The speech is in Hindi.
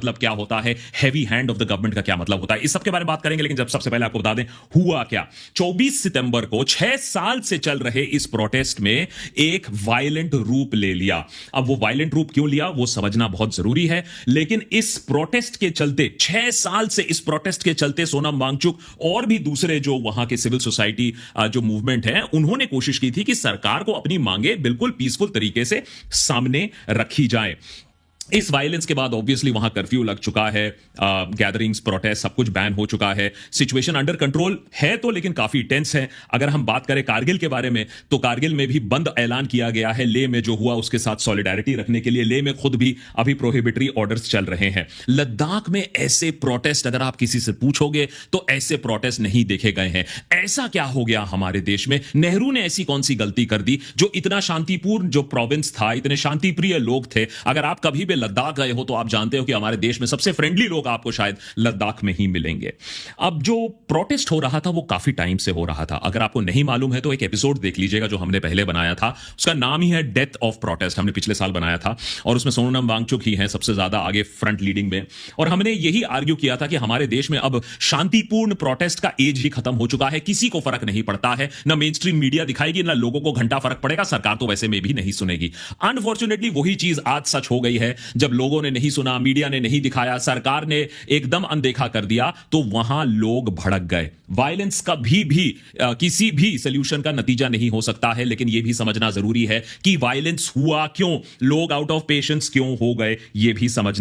मतलब क्या होता है, heavy hand of the government का क्या मतलब होता है, इस सब के बारे में बात करेंगे। लेकिन जब सबसे पहले आपको बता दें हुआ क्या। 24 सितंबर को 6 साल से चल रहे इस प्रोटेस्ट में एक वायलेंट रूप ले लिया। अब वो वायलेंट रूप क्यों लिया वो समझना बहुत जरूरी है। लेकिन इस प्रोटेस्ट के चलते 6 साल से इस प्रोटेस्ट के चलते सोनम वांगचुक और भी दूसरे जो वहां के सिविल सोसाइटी जो मूवमेंट है उन्होंने कोशिश की थी कि सरकार को अपनी मांगे बिल्कुल पीसफुल तरीके से सामने रखी जाए। इस वायलेंस के बाद ऑब्वियसली वहां कर्फ्यू लग चुका है, गैदरिंग्स प्रोटेस्ट सब कुछ बैन हो चुका है, सिचुएशन अंडर कंट्रोल है तो लेकिन काफी टेंस है। अगर हम बात करें कारगिल के बारे में तो कारगिल में भी बंद ऐलान किया गया है। लेह में जो हुआ उसके साथ सॉलिडारिटी रखने के लिए लेह में खुद भी अभी प्रोहिबिटरी ऑर्डर्स चल रहे हैं। लद्दाख में ऐसे प्रोटेस्ट अगर आप किसी से पूछोगे तो ऐसे प्रोटेस्ट नहीं देखे गए हैं। ऐसा क्या हो गया हमारे देश में, नेहरू ने ऐसी कौन सी गलती कर दी जो इतना शांतिपूर्ण जो प्रोविंस था, इतने शांतिप्रिय लोग थे। अगर आप कभी भी लद्दाख गए हो तो आप जानते हो कि हमारे देश में सबसे फ्रेंडली लोग आपको शायद लद्दाख में ही मिलेंगे। अब जो प्रोटेस्ट हो रहा था वो काफी टाइम से हो रहा था। अगर आपको नहीं मालूम है तो एक एपिसोड देख लीजिएगा जो हमने पहले बनाया था, उसका नाम ही है डेथ ऑफ प्रोटेस्ट। हमने पिछले साल बनाया था और उसमें सोनम वांगचुक ही हैं सबसे ज्यादा आगे फ्रंट लीडिंग में। और हमने यही आर्ग्यू किया था कि हमारे देश में अब शांतिपूर्ण प्रोटेस्ट का एज ही खत्म हो चुका है। किसी को फर्क नहीं पड़ता है, ना मेन स्ट्रीम मीडिया दिखाएगी ना लोगों को घंटा फर्क पड़ेगा, सरकार तो वैसे में भी नहीं सुनेगी। अनफॉर्चुनेटली वही चीज आज सच हो गई है। जब लोगों ने नहीं सुना, मीडिया ने नहीं दिखाया, सरकार ने एकदम अनदेखा कर दिया तो वहां लोग भड़क गए। वायलेंस कभी भी किसी भी सॉल्यूशन का नतीजा नहीं हो सकता है। लेकिन यह भी समझना जरूरी है कि वायलेंस हुआ क्यों, लोग आउट ऑफ पेशेंस क्यों हो गए, यह भी समझना